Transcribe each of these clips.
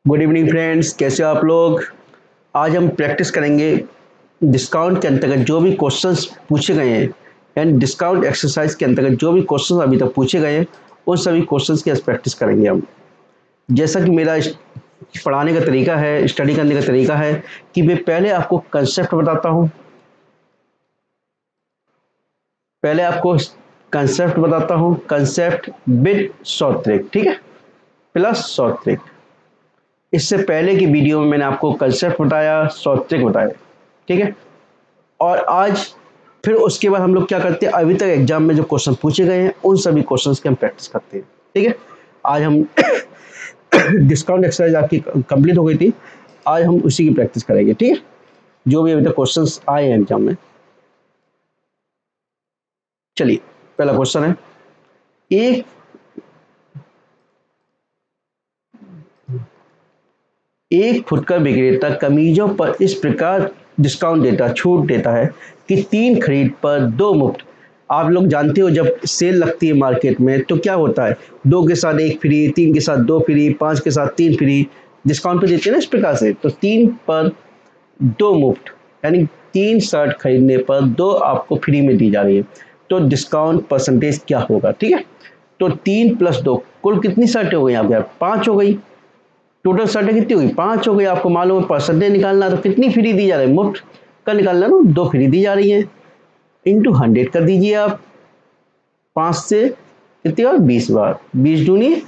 Good evening friends, कैसे हो आप लोग। आज हम प्रैक्टिस करेंगे डिस्काउंट के अंतर्गत जो भी क्वेश्चंस पूछे गए हैं, यानी डिस्काउंट एक्सरसाइज के अंतर्गत जो भी क्वेश्चंस अभी तक पूछे गए हैं उन सभी क्वेश्चंस की आज प्रैक्टिस करेंगे हम। जैसा कि मेरा पढ़ाने का तरीका है, स्टडी करने का तरीका है कि मैं पहले आपको कंसेप्ट बताता हूँ, कंसेप्ट विद शॉर्ट ट्रिक, ठीक है, प्लस शॉर्ट ट्रिक। इससे पहले की वीडियो में मैंने आपको कंसेप्ट बताया, शॉर्ट ट्रिक बताया, ठीक है। और आज फिर उसके बाद हम लोग क्या करते हैं, अभी तक एग्जाम में जो क्वेश्चन पूछे गए हैं उन सभी क्वेश्चंस की हम प्रैक्टिस करते हैं, ठीक है। आज हम डिस्काउंट एक्सरसाइज आपकी कंप्लीट हो गई थी, आज हम उसी की प्रैक्टिस करेंगे, ठीक है, जो भी अभी तक क्वेश्चंस आए हैं एग्जाम में। चलिए, पहला क्वेश्चन है, एक फुटकर विक्रेता कमीजों पर इस प्रकार डिस्काउंट देता, छूट देता है कि 3 खरीद पर 2 मुफ्त। आप लोग जानते हो जब सेल लगती है मार्केट में तो क्या होता है, 2 के साथ 1 फ्री, 3 के साथ 2 फ्री, 5 के साथ 3 फ्री, डिस्काउंट पे देते हैं ना इस प्रकार से। तो 3 पर 2 मुफ्त, यानी 3 शर्ट खरीदने पर 2 आपको फ्री में दी जा रही है। तो डिस्काउंट परसेंटेज क्या होगा, ठीक है। तो 3 + 2 कुल कितनी शर्टें हो गई आपके, 5 हो गई। टोटल शर्टें कितनी होगी, 5 हो गई। आपको मालूम है परसेंटेज निकालना, तो कितनी फ्री दी जा रही है, मुफ्त का निकालना ना, 2 फ्री दी जा रही है, इंटू 100 कर दीजिए आप। 5 से कितनी बार, 20 बार, 20 दूनी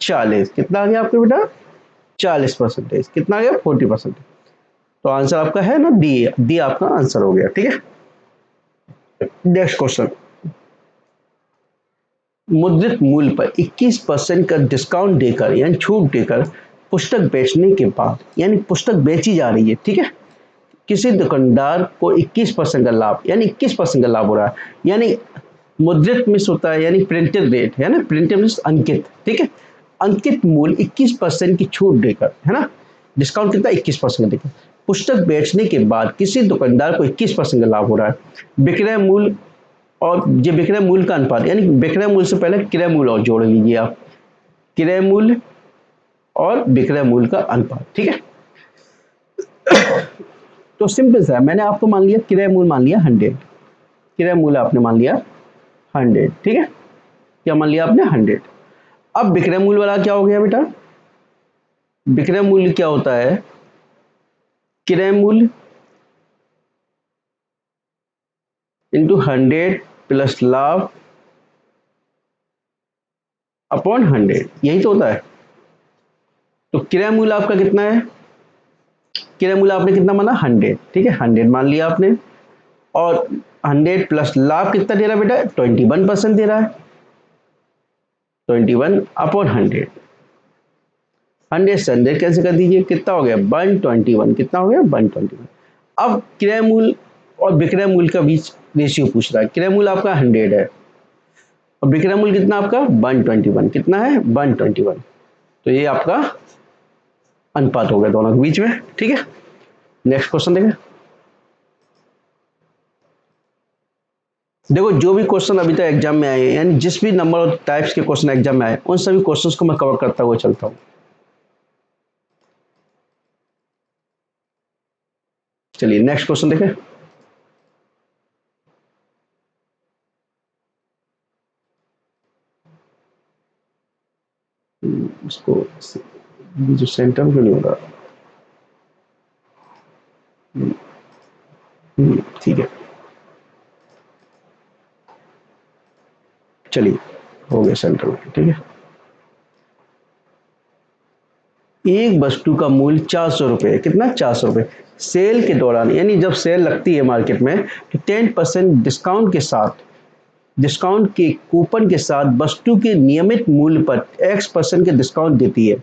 40, कितना आ गया आपके बेटा, 40%। कितना आ गया, 40%। तो आंसर आपका है ना डी, डी आपका आंसर हो गया, ठीक है। नेक्स्ट क्वेश्चन, मुद्रित मूल्य पर 21% का डिस्काउंट देकर यानी छूट देकर पुस्तक बेचने के बाद, यानी पुस्तक बेची जा रही है, ठीक है, किसी दुकानदार को 21% का लाभ, यानी 21% का लाभ हो रहा है, यानी मुद्रित मिस होता है, यानी प्रिंटेड रेट है ना, प्रिंटेड मिस अंकित, ठीक है। अंकित मूल्य 21% की छूट देकर, है ना, डिस्काउंट कितना, 21% देकर पुस्तक बेचने के बाद किसी दुकानदार को 21% का लाभ हो रहा है। विक्रय मूल्य और ये विक्रय मूल्य का अनुपात, यानी विक्रय मूल्य से पहले क्रय मूल्य और जोड़ लीजिए आप, क्रय मूल्य और विक्रय मूल्य का अनुपात, ठीक है। तो सिंपल सा है, मैंने आपको मान लिया क्रय मूल्य, मान लिया 100, क्रय मूल्य आपने मान लिया 100, ठीक है, क्या मान लिया आपने, 100। अब विक्रय मूल्य वाला क्या हो गया बेटा, विक्रय मूल्य क्या होता है, क्रय मूल्य इंटू 100 प्लस लाभ अपॉन 100, यही तो होता है। तो क्रय मूल्य आपका कितना है, क्रय मूल्य आपने कितना माना, 100, ठीक है, 100 मान लिया आपने, और 100 प्लस लाभ कितना दे रहा है बेटा, 21% दे रहा है, 21 अपॉन 100, 100 से 100 कैसे कर दीजिए, कितना हो गया, 121, कितना हो गया, 121। अब क्रय मूल्य और विक्रय मूल्य का बीच रेशियो पूछ रहा है, क्रय मूल्य आपका 100 है और विक्रय मूल्य कितना आपका 121, कितना है 121। तो ये आपका अनुपात हो गया दोनों के बीच में, ठीक है। नेक्स्ट क्वेश्चन देखें, देखो जो भी क्वेश्चन अभी तक एग्जाम में आए हैं, यानी जिस भी नंबर और टाइप्स के क्वेश्चन एग्जाम में आए उन सभी क्वेश्चंस को मैं कवर करता हुआ चलता हूँ। चलिए नेक्स्ट क्वेश्चन देखें, इसको जो सेंटर में नहीं होगा, ठीक है, चलिए हो गया सेंटर में, ठीक है। एक वस्तु का मूल्य 400 रुपये, कितना, 400 रुपये। सेल के दौरान, यानी जब सेल लगती है मार्केट में तो 10% डिस्काउंट के साथ, डिस्काउंट के कूपन के साथ वस्तु के नियमित मूल्य पर X% के डिस्काउंट देती है।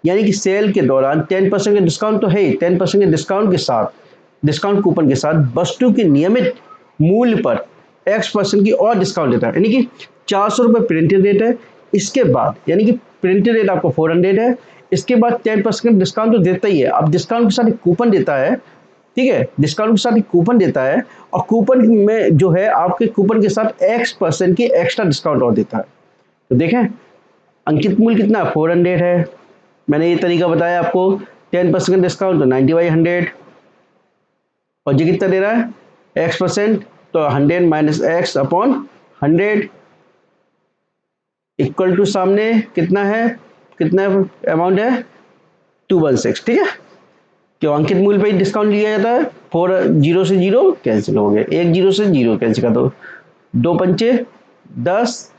यानी कि सेल के दौरान 10% का डिस्काउंट तो है ही, 10% के डिस्काउंट के साथ, डिस्काउंट कूपन के साथ वस्तु के नियमित मूल्य पर X% की और डिस्काउंट देता है। यानी कि 400 रुपये प्रिंटेड रेट है, इसके बाद यानी कि प्रिंटेड रेट आपको 400 है, इसके बाद 10% डिस्काउंट तो देता ही है, अब डिस्काउंट के साथ एक कूपन देता है, ठीक है, डिस्काउंट के साथ एक कूपन देता है और कूपन में जो है आपके कूपन के साथ X% की एक्स्ट्रा डिस्काउंट और देता है। तो देखें अंकित मूल्य कितना 400 है, मैंने ये तरीका बताया आपको, 10% का डिस्काउंट तो 90/100, और जी कितना दे रहा है x%, तो 100 minus x upon 100 equal to सामने कितना है, कितना अमाउंट है 216, ठीक है। क्यों अंकित मूल्य पे डिस्काउंट लिया जाता है, 4 जीरो से जीरो कैंसिल हो गया, 1 जीरो से जीरो कैंसिल कर दो, 2 पंचे 10,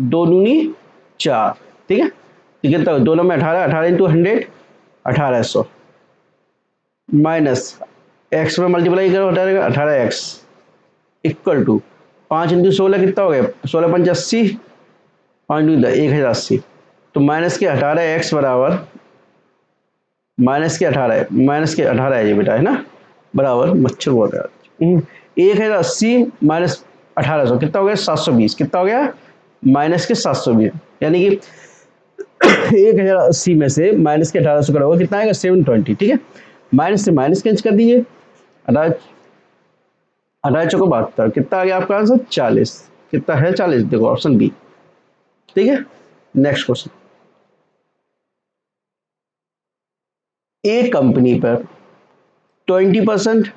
2 दूनी 4, ठीक है। तो कितना दोनों में 18, 18 इंटू 100 1800 माइनस एक्स में मल्टीप्लाई करो हटा रहेगा 18x इक्वल टू 5 इंटू 16 कितना हो गया, 16 पंच 80, 5 इंटू 1080, तो माइनस के 18x बराबर माइनस के 18 है ये बेटा, है ना, बराबर मच्छर हुआ था 1080 माइनस 1800 कितना हो गया 720, कितना हो गया माइनस के 720, यानी कि 1080 में से माइनस के 1800 कटा होगा कितना आएगा 720, ठीक है। माइनस से माइनस कैंच कर दीजिए, 18 चौको 72, कितना आ गया आपका आंसर 40, कितना है 40, देखो ऑप्शन बी, ठीक है। नेक्स्ट क्वेश्चन, एक कंपनी पर 20%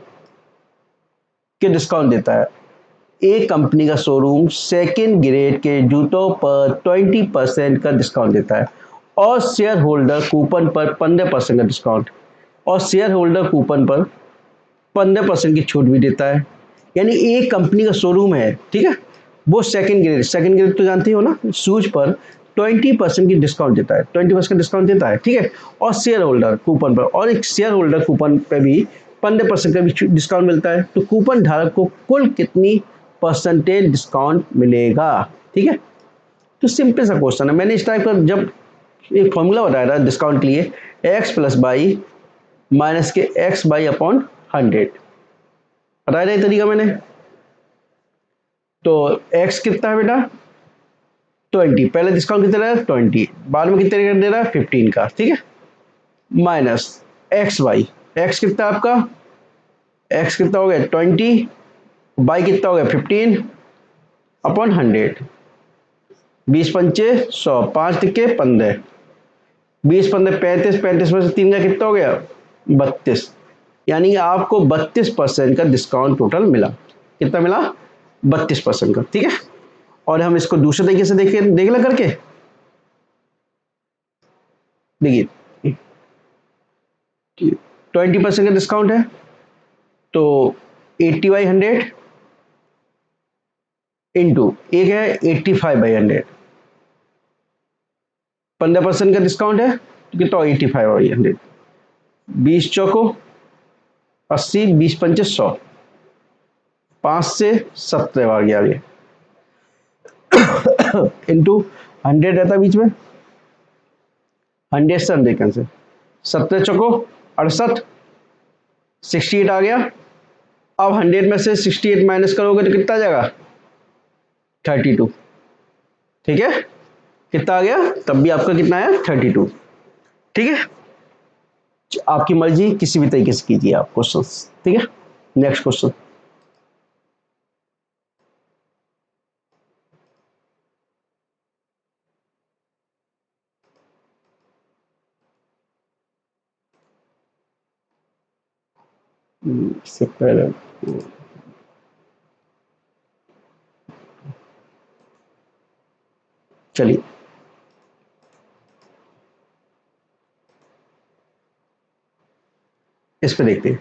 के डिस्काउंट देता है, एक कंपनी का शोरूम सेकेंड ग्रेड के जूतों पर 20% का डिस्काउंट देता है और शेयर होल्डर कूपन पर 15% का डिस्काउंट, और शेयर होल्डर कूपन पर 15% की छूट भी देता है। यानी एक कंपनी का शोरूम है, ठीक है, वो सेकंड ग्रेड तो जानते हो ना, शूज पर 20% की डिस्काउंट देता है, 20% डिस्काउंट देता है, ठीक है, और शेयर होल्डर कूपन पर, और एक शेयर होल्डर कूपन पे भी 15% का भी डिस्काउंट मिलता है। तो कूपन धारक को कुल कितनी परसेंटेज डिस्काउंट मिलेगा, ठीक है। तो सिंपल सा क्वेश्चन है, मैंने इस टाइप का जब एक फॉर्मूला बताया था डिस्काउंट के लिए, एक्स प्लस बाई माइनस के एक्स बाई अपॉन 100 बताया था ये तरीका मैंने। तो x कितना है बेटा 20, पहले डिस्काउंट कितना है 20, बाद में कितने का दे रहा है 15 का, ठीक है, माइनस एक्स बाई, एक्स कितना है आपका, एक्स कितना हो गया 20, बाई कितना हो गया 15 अपॉन 100, 20 पंचे 100, 5 टिके 15, 20 15 35, 35 में से 3 का कितना हो गया 32, यानी कि आपको 32% का डिस्काउंट टोटल मिला, कितना मिला 32% का, ठीक है। और हम इसको दूसरे तरीके से देख ला करके, देखिए 20% का डिस्काउंट है तो 80/100 इंटू एक है 85/100, 15% का डिस्काउंट है तो कितना 85/100, 20 चौको 80, 20 पंचे 100, 5 से 17 आ गया ये इंटू 100 रहता बीच में, 100 से 100 कैंसिल, 17 चौको 68, 68 आ गया। अब 100 में से 68 माइनस करोगे तो कितना आ जाएगा 32, ठीक है, कितना आ गया तब भी आपका कितना आया 32, ठीक है। आपकी मर्जी किसी भी तरीके से कीजिए आप क्वेश्चन, ठीक है। नेक्स्ट क्वेश्चन, इससे पहले चलिए इस पे देखते हैं,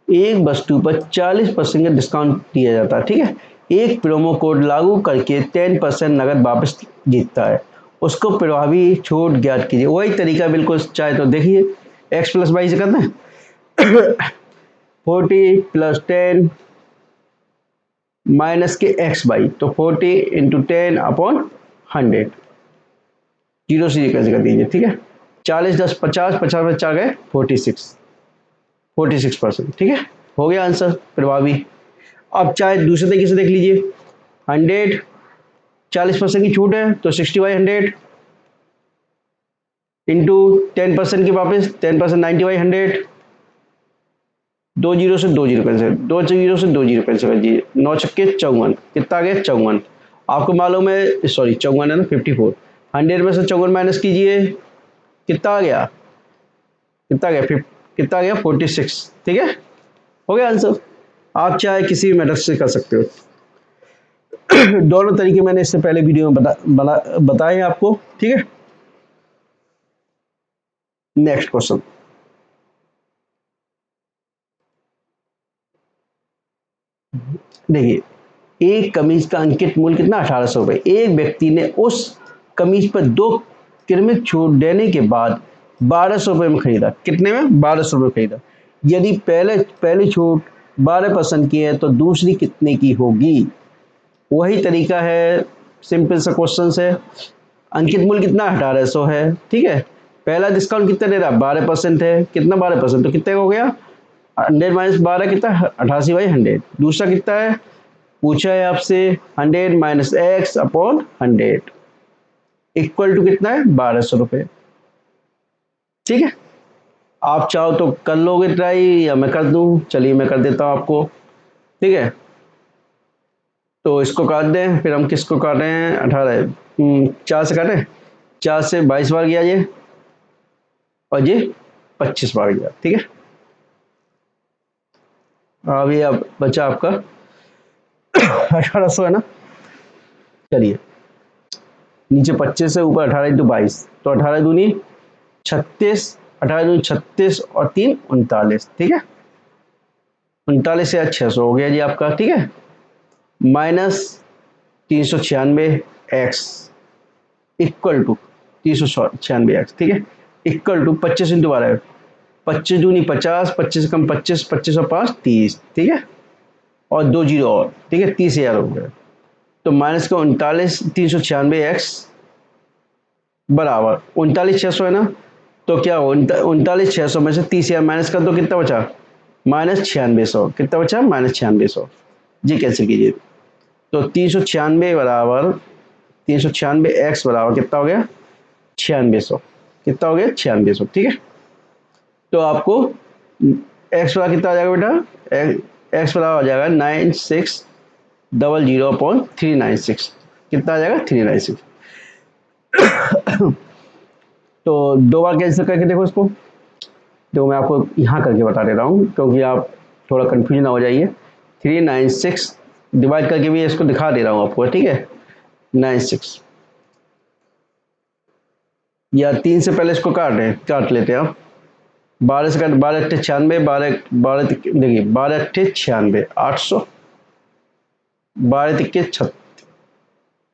एक वस्तु पर 40% का डिस्काउंट दिया जाता है, ठीक है, एक प्रोमो कोड लागू करके 10% नगद वापस जीतता है, उसको प्रभावी छूट ज्ञात कीजिए। वही तरीका बिल्कुल चाहे तो देखिए, x प्लस वाई से करते हैं 40 प्लस 10 माइनस के x बाई, तो 40 इंटू 10 अपॉन 100, जीरो से कैसे कर दीजिए, ठीक है, 40 10 50, 50 में 4 गए 46%, ठीक है, हो गया आंसर प्रभावी। अब चाहे दूसरे तरीके से देख लीजिए, 100 40% की छूट है तो 60/100 इंटू 10% की वापस 10% 90/100, 2 जीरो से 2 जीरो कैंसिल, 2 जीरो से 2 जीरो कैंसिल कर दीजिए, 9 छक्के 54, कितना आ गया 54, आपको मालूम है सॉरी 54 है ना 54, 100 में से 54 माइनस कीजिए कितना आ गया, कितना गया कितना गया 46, ठीक है, हो गया आंसर। आप चाहे किसी भी मेथड से कर सकते हो। दोनों तरीके मैंने इससे पहले वीडियो में बताए हैं आपको, ठीक है। नेक्स्ट क्वेश्चन, देखिए, एक कमीज का अंकित मूल्य कितना, 1800 रुपए। एक व्यक्ति ने उस कमीज पर 2 क्रमिक छूट देने के बाद 1200 रुपए में खरीदा। कितने में, 1200 रुपए खरीदा। यदि पहली छूट 12% की है तो दूसरी कितने की होगी। वही तरीका है, सिंपल सा क्वेश्चन है। अंकित मूल्य कितना, 1800 है, ठीक है। पहला डिस्काउंट कितना दे रहा, 12% है। कितना 12%, तो कितने का हो गया, 100 माइनस 12 कितना, 88/100। दूसरा कितना है, पूछा है आपसे, 100 minus x upon 100 equal to कितना है, 1200 रुपये, ठीक है। आप चाहो तो कर लोगे ट्राई, या मैं कर दूं, चलिए मैं कर देता हूं आपको, ठीक है। तो इसको काट दें, फिर हम किसको काट रहे हैं, 18, 4 से काटें, 4 से 22 बार गया ये, और ये 25 बार गया, ठीक है। अभी अब बचा आपका 1800 है ना। चलिए, नीचे 25 है, ऊपर 18 इंटू 22, तो 18 दूनी 36, 18 दूनी 36 और 3 39, ठीक है। 39 से 600 हो गया जी आपका, ठीक है। Minus 396 x equal to 396 x, ठीक है, इक्वल टू 25 इंटू 12, 25 दूनी 50, 25 कम 25, 25 और 5 30, ठीक है, और 2 जीरो और, ठीक है, 30,000 हो गया। तो माइनस का 39 396 एक्स बराबर 39,600 है ना। तो क्या हो, 39,600 में से 30,000 माइनस कर दो, कितना बचा, -9600। कितना बचा, -9600, जी कैंसिल कीजिए। तो 396 बराबर 396 एक्स बराबर कितना हो गया, 9600। कितना हो गया, 9600, ठीक है। तो आपको एक्स बराबर कितना आ जाएगा बेटा, एक्स बराबर आ जाएगा 9600/396। कितना आ जाएगा, 396। तो 2 बार कैंसिल करके देखो इसको, तो मैं आपको यहाँ करके बता दे रहा हूँ, क्योंकि आप थोड़ा कन्फ्यूजन ना हो जाइए। 396 डिवाइड करके भी इसको दिखा दे रहा हूँ आपको, ठीक है। 96, या 3 से पहले इसको काट लेते हैं आप। 12 से काट, 12 अट्ठे 96, 12 12 देखिए, 12 अट्ठे 96, 800, 12 तिक्के 36,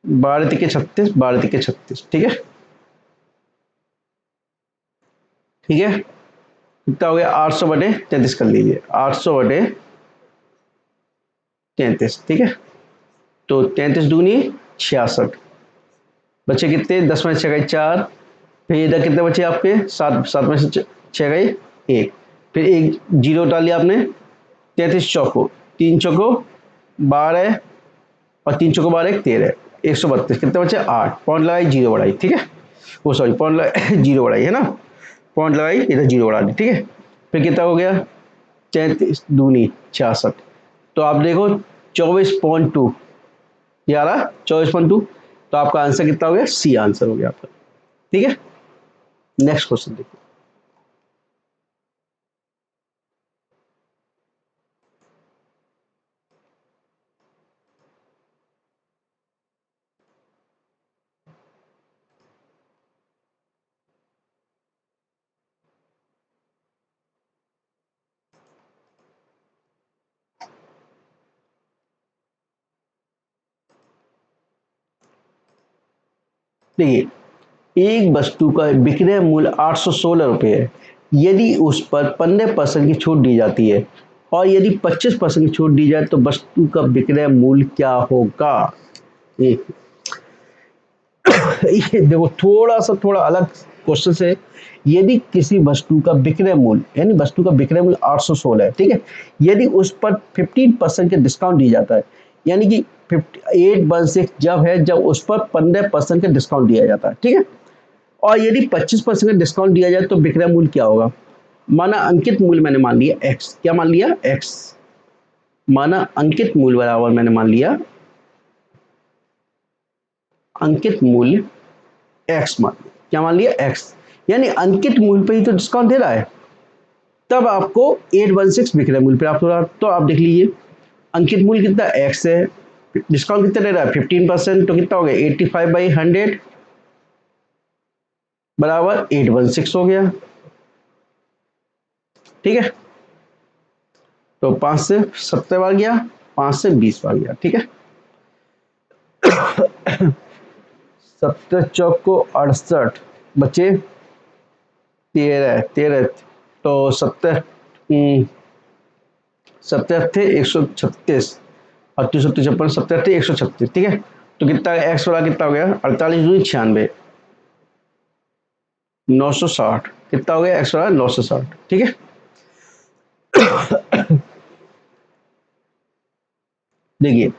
12 तिक्के 36, 12 तिक्के 36, ठीक है, ठीक है। कितना हो गया, 800/33 कर लीजिए, 800/33, ठीक है। तो 33 दूनी 66, बचे कितने, 10 में 6 गई 4, फिर इधर कितने बचे आपके, 7, 7 में से 6 गई 1, फिर एक जीरो डाल लिया आपने। 33 चौको, 3 चौको 12, और 3 चौको 12 13, 132, कितने बचे 8, पॉइंट लगाई, जीरो बढ़ाई, ठीक है। वो सॉरी, पॉइंट लगाई जीरो बढ़ाई है ना, पॉइंट लगाई, इधर जीरो बढ़ा दी, ठीक है। फिर कितना हो गया, 33 दूनी 66। तो आप देखो 24.2, ये आ रहा 24.2। तो आपका आंसर कितना हो गया, सी आंसर हो गया आपका, ठीक है। नेक्स्ट क्वेश्चन देखिए, देखिए, एक वस्तु का विक्रय मूल्य 816 रुपये है। यदि उस पर 15% की छूट दी जाती है, और यदि 25% की छूट दी जाए तो वस्तु का विक्रय मूल्य क्या होगा। एक ये देखो, थोड़ा अलग क्वेश्चन है। यदि किसी वस्तु का विक्रय मूल्य, यानी वस्तु का विक्रय मूल्य 816 है, ठीक है, यदि उस पर 15% के डिस्काउंट दिया जाता है, यानी कि 816 जब है जब उस पर 15% का डिस्काउंट दिया जाता है, ठीक है, और यदि 25% का डिस्काउंट दिया जाए तो विक्रय मूल्य क्या होगा। माना अंकित मूल्य मैंने मान लिया एक्स, क्या मान लिया, एक्स। माना अंकित मूल्य बराबर मैंने मान लिया, अंकित मूल्य एक्स मान लिया, क्या मान लिया, एक्स। यानी अंकित मूल्य पे ही तो डिस्काउंट दे रहा है, तब आपको 816 विक्रय मूल्य पे आप थोड़ा, तो आप देख लीजिए अंकित मूल्य कितना x है, डिस्काउंट कितना दे रहा है 15%, तो कितना हो गया 85/100 बराबर 816 हो गया। ठीक है, तो 5 से 70 बार गया, 5 से 20 बार गया। ठीक है, 70 चौक को 68 बचे 13 13, तो 70 70 थे 136, 38 56 70 थे 136। ठीक है, तो कितना एक्स वाला कितना हो गया 48 दूनी 96, 960 कितना हो गया एक्स वाला 960। ठीक है, देखिए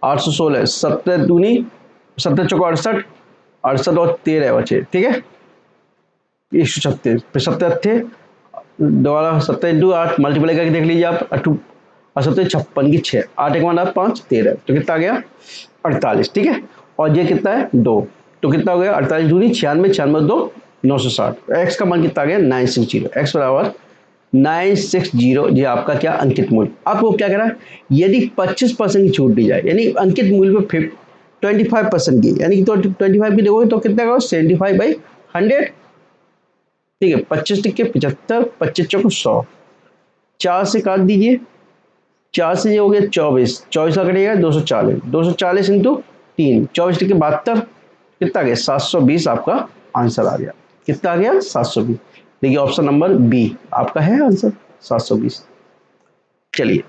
816 70 दूनी 70 चौको 68, 68 और 13 बचे। ठीक है, 136 फिर 70 थे, दोबारा 70 इंटू 8 मल्टीप्लाई करके देख लीजिए आप, 70 56 की 6, 8 एक माना 5 13, तो कितना आ गया 48। ठीक है, और ये कितना है 2, तो कितना हो गया 48 दूनी 96, 96 2 960, एक्स का मान कितना आ गया 960, एक्स बराबर 960। ये आपका क्या अंकित मूल्य। आपको क्या कह रहा है, यदि 25% की छूट दी जाए, यानी अंकित मूल्य पे 25% की, यानी कि तो 25 की देखोगे तो कितना होगा 75/100। ठीक है, 25 टिक्के 75, 25 चौको 100, 4 से काट दीजिए, 4 से ये हो गया 24, 24 का कटेगा 240, 240 इंटू 3, 24 टिक्के 72, कितना आ गया 720, आपका आंसर आ गया। कितना आ गया 720। देखिए ऑप्शन नंबर बी आपका है आंसर 720। चलिए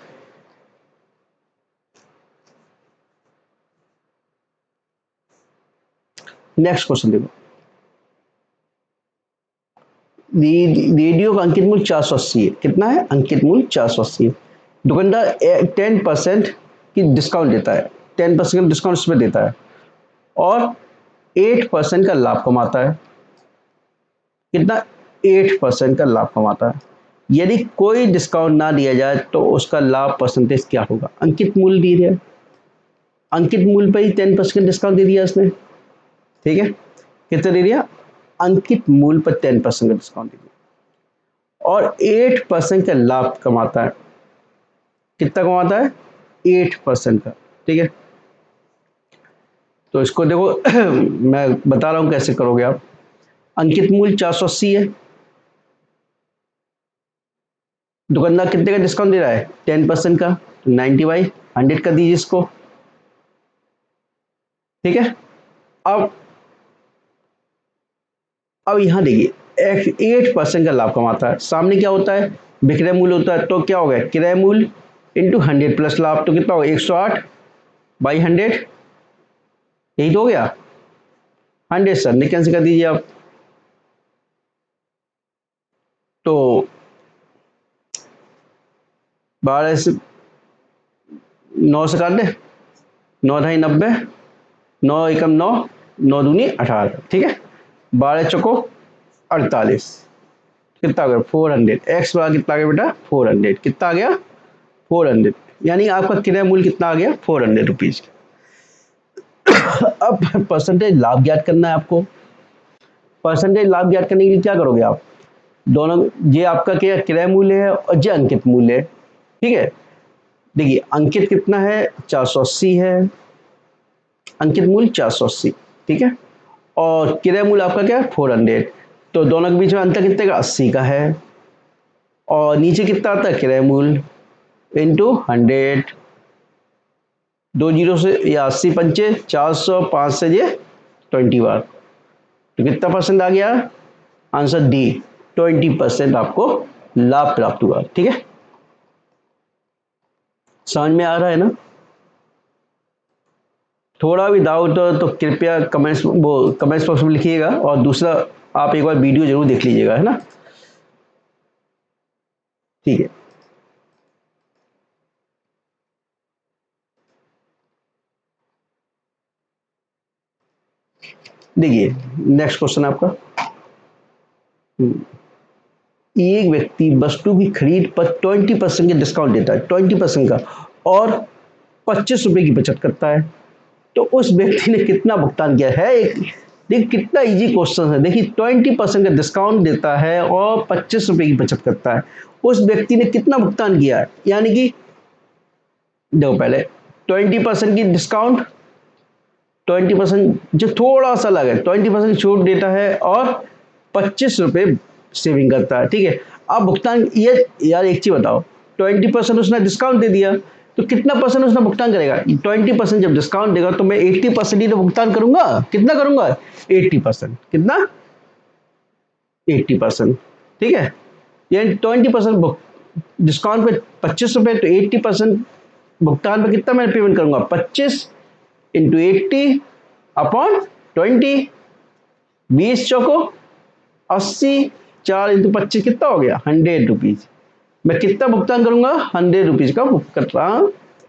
नेक्स्ट क्वेश्चन देखो, रेडियो का अंकित मूल्य 480 है। कितना है अंकित मूल्य 480 है। दुकानदार 10% की डिस्काउंट देता है, 10% का डिस्काउंट इसमें देता है और 8% का लाभ कमाता है। कितना 8% का लाभ कमाता है। यदि कोई डिस्काउंट ना दिया जाए तो उसका लाभ परसेंटेज क्या होगा। अंकित मूल्य दी है, अंकित मूल्य पर ही 10% डिस्काउंट दे दिया इसने। ठीक है, कितना दे दिया अंकित मूल्य पर 10% का डिस्काउंट दे दिया और 8% का लाभ कमाता है। कितना कमाता है 8% का। ठीक है, तो इसको देखो मैं बता रहा हूं कैसे करोगे आप। अंकित मूल्य 480 है, दुकानदार कितने का डिस्काउंट दे रहा है 10% का, तो 90/100 कर दीजिए इसको। ठीक है, अब यहां देखिए 8% का लाभ कमाता है, सामने क्या होता है विक्रय मूल्य होता है, तो क्या हो गया क्रय मूल्य इंटू 100 प्लस लाभ, तो कितना होगा 108/100, यही तो हो गया 100 सर ने कैंसिल कर दीजिए आप, तो 12 से 9 से काट दे, 9 ढाई 90, 9 एकम 9, 9 दूनी 18। ठीक है, 12 चौको 48, कितना आ गया 400, एक्स बराबर कितना आ गया बेटा 400, कितना आ गया 400, यानी आपका क्रय मूल्य कितना आ गया 400 रुपीज। अब परसेंटेज लाभ ज्ञात करना है आपको। परसेंटेज लाभ ज्ञात करने के लिए क्या करोगे आप, दोनों ये आपका क्या क्रय मूल्य है और ये अंकित मूल्य है। ठीक है, देखिए अंकित कितना है 480 है, अंकित मूल्य 480। ठीक है, और क्रय मूल्य आपका क्या है 400, तो दोनों के बीच में अंतर कितने का 80 का है, और नीचे कितना आता है क्रय मूल्य इंटू 100, 2 जीरो से या 80 पंचे 400, 5 से ये 20 बार, तो कितना परसेंट आ गया आंसर डी 20% आपको लाभ प्राप्त हुआ। ठीक है, समझ में आ रहा है ना। थोड़ा भी डाउट हो तो कृपया कमेंट्स बॉक्स में लिखिएगा, और दूसरा आप एक बार वीडियो जरूर देख लीजिएगा, है ना। ठीक है, देखिए नेक्स्ट क्वेश्चन आपका, एक व्यक्ति वस्तु की खरीद पर 20% के डिस्काउंट देता है, 20% का, और 25 रुपए की बचत करता है, तो उस व्यक्ति ने कितना भुगतान किया है। एक देखिए कितना इजी क्वेश्चन है। देखिए 20% का डिस्काउंट देता है और 25 रुपए की बचत करता है। उस व्यक्ति ने कितना भुगतान किया है, यानी कि देखो पहले 20% की डिस्काउंट, 20% जो थोड़ा सा लगे 20% छूट देता है और 25 रुपए सेविंग करता है। ठीक है, अब भुगतान ये यार एक चीज बताओ, 20% उसने डिस्काउंट दे दिया तो कितना परसेंट उसने भुगतान करेगा? 20% जब डिस्काउंट देगा तो मैं 80% ही तो भुगतान करूंगा। कितना करूंगा? 80%। कितना? 80%। ठीक है, यानी 20% डिस्काउंट पे 25 रुपए, तो 80% भुगतान पे कितना मैं पेमेंट करूंगा? 25 इंटू 80 अपॉन 20, 20 चौको 80, 4 इंटू 25 कितना हो गया? 100 रुपीज। मैं कितना भुगतान करूंगा? 100 रुपीज का भुगतान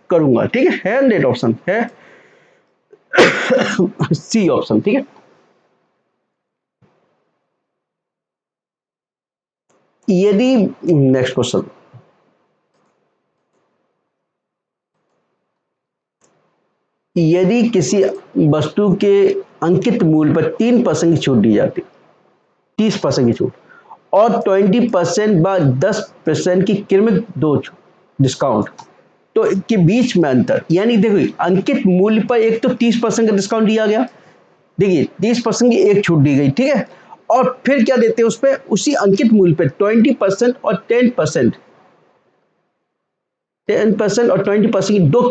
करूंगा। ठीक है 100 ऑप्शन है, सी ऑप्शन। ठीक है, यदि नेक्स्ट क्वेश्चन, यदि किसी वस्तु के अंकित मूल्य पर 3% की छूट दी जाती, 30% की छूट और 20% व 10% की कीमत दो डिस्काउंट, तो के बीच में अंतर, यानी देखो अंकित मूल्य पर एक तो 30% का डिस्काउंट दिया गया, देखिए 30% की एक छूट दी गई। ठीक है, और फिर क्या देते हैं उस पर, उसी अंकित मूल्य पे 20% और 10%, 10% और 20% की दो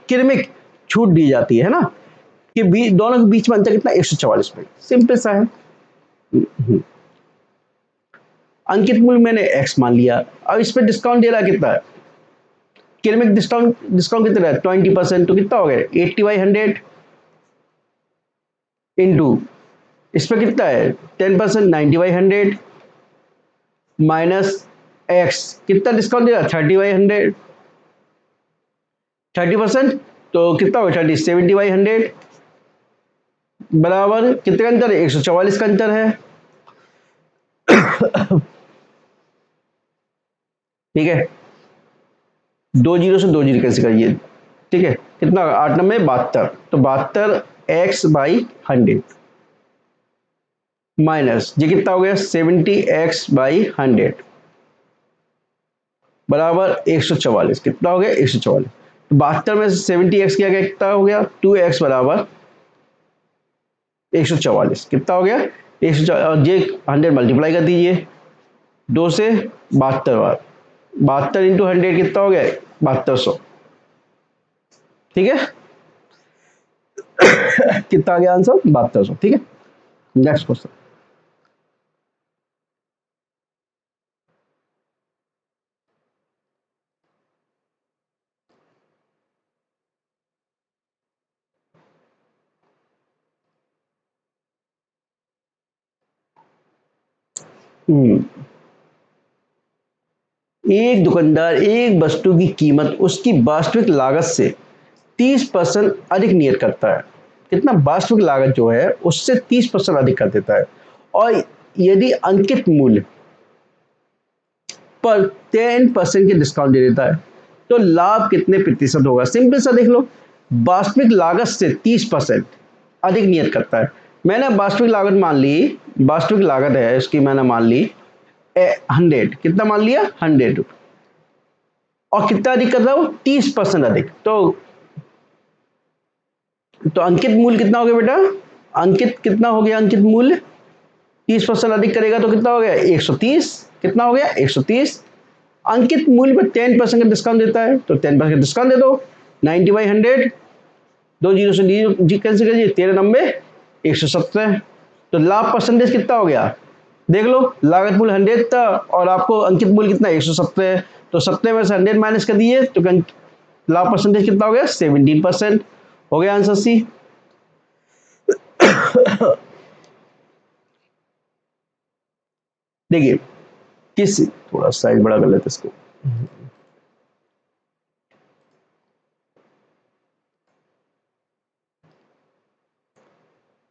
किरमिक छूट दी जाती है ना, कि दोनों के बीच में अंतर कितना? 144 रुपए। सिंपल सा है। अंकित मूल्य मैंने एक्स मान लिया, अब इस पर डिस्काउंट दे रहा है कितना है? किरमिक डिस्काउंट कितना है? 20%, तो कितना हो गया? 80/100 इंटू इस पर कितना है? 10%, 90/100 माइनस एक्स, कितना डिस्काउंट दे रहा है? 30/100, 30%, तो कितना होगा? 70/100 बराबर कितने का अंतर है? 144 का अंतर है। ठीक है, 2 जीरो से 2 जीरो कैसे करिए? ठीक है, कितना? 8×9 = 72, तो 72x/100 माइनस ये कितना हो गया? 70x/100 बराबर 144। कितना हो गया? 144। तो 72 में से 70x किया गया, कितना हो गया? 2x बराबर 144। कितना हो गया? 144, और ये 100 मल्टीप्लाई कर दीजिए 2 से 72 बार, 72 इंटू 100 कितना हो गया? 7200। ठीक है, कितना आ गया आंसर? 7200। ठीक है, नेक्स्ट क्वेश्चन। एक दुकानदार एक वस्तु की कीमत उसकी वास्तविक लागत से 30% अधिक नियत करता है। कितना? वास्तविक लागत जो है उससे 30% अधिक कर देता है, और यदि अंकित मूल्य पर 10% के डिस्काउंट दे देता है, तो लाभ कितने प्रतिशत होगा? सिंपल सा देख लो, वास्तविक लागत से 30% अधिक नियत करता है। मैंने वास्तविक लागत मान ली, वास्तविक लागत है इसकी, मैंने मान ली 100। कितना मान लिया? 100। और कितना अधिक कर रहा हूं? 30% अधिक। तो अंकित मूल्य कितना हो गया बेटा? अंकित कितना हो गया? अंकित मूल्य 30% अधिक करेगा तो कितना हो गया? 130। कितना हो गया? 130। अंकित मूल्य पर 10% का डिस्काउंट देता है, तो 10% का डिस्काउंट दे दो। 90/100, 2 जीरो से जी कैंसिल करिए, 13×9 = 170। तो लाभ परसेंटेज कितना हो गया? देख लो, लागत मूल्य 100 था और आपको अंकित मूल्य कितना? 170 है, तो 70 में से 100 माइनस कर दिए तो लाभ परसेंटेज कितना हो गया? 17%। हो गया आंसर सी। देखिए किस, थोड़ा साइज बड़ा कर लेते इसको।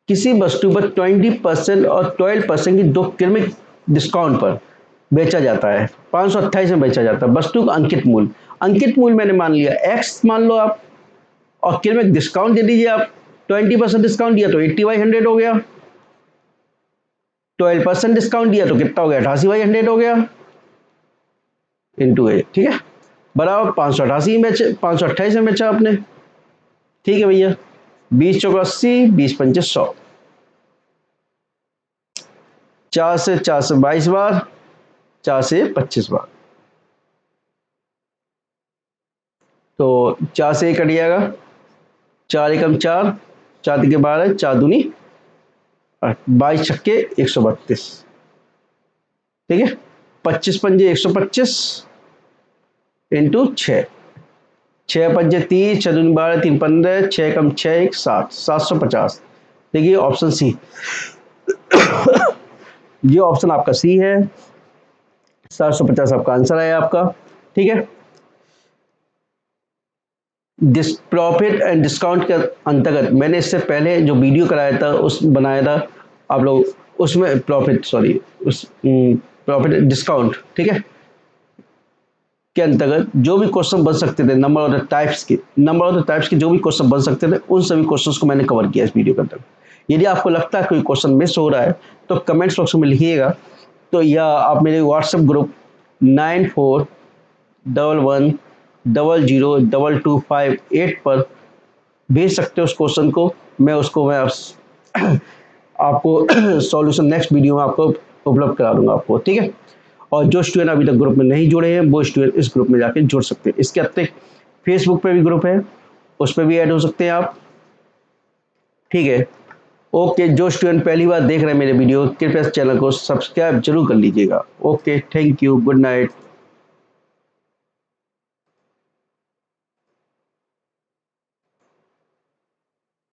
किसी वस्तु पर 20% और 12% की दो क्रमिक डिस्काउंट पर बेचा जाता है, 528 में बेचा जाता है। वस्तु का अंकित मूल्य मैंने मान लिया एक्स मान लो आप, और क्रमिक डिस्काउंट दे दीजिए आप, 20% डिस्काउंट दिया तो 80/100 हो गया। 12% डिस्काउंट दिया तो कितना हो गया, 88/100 हो गया इंटू ए, ठीक है, बराबर 588 में बेचे, 528 में बेचा आपने, ठीक है भैया। 20 चौका 80, 20 पंचे 100, 4 से 22 बार, 4 से 25 बार, तो 4 से कट जाएगा, 4 एकम 4, 4 तिके 12, 4 दूनी 22 छक्के 132, ठीक है। 25 पंजे 125 इंटू 6, 6 पंजे 30, 6 दूनी 12, 3 15, 6 कम 6 1 7, 750। देखिए ऑप्शन सी, ये ऑप्शन आपका सी है, 750 आपका आंसर है आपका, ठीक है। प्रॉफिट एंड डिस्काउंट के अंतर्गत मैंने इससे पहले जो वीडियो कराया था उस बनाया था आप लोग, उसमें प्रॉफिट डिस्काउंट, ठीक है, के अंतर्गत जो भी क्वेश्चन बन सकते थे, नंबर ऑफ द टाइप्स के जो भी क्वेश्चन बन सकते थे, उन सभी क्वेश्चंस को मैंने कवर किया इस वीडियो के अंदर। यदि आपको लगता है कोई क्वेश्चन मिस हो रहा है तो कमेंट्स बॉक्स में लिखिएगा, तो या आप मेरे व्हाट्सएप ग्रुप 9411002258 पर भेज सकते हो उस क्वेश्चन को, मैं आपको सॉल्यूशन नेक्स्ट वीडियो में आपको उपलब्ध करा दूंगा आपको, ठीक है। और जो स्टूडेंट अभी तक ग्रुप में नहीं जुड़े हैं वो स्टूडेंट इस ग्रुप में जाके जुड़ सकते हैं। इसके अतिरिक्त फेसबुक पे भी ग्रुप है, उस पर भी ऐड हो सकते हैं आप, ठीक है। ओके, जो स्टूडेंट पहली बार देख रहे हैं मेरे वीडियो, कृपया चैनल को सब्सक्राइब जरूर कर लीजिएगा। Okay, thank you, good night.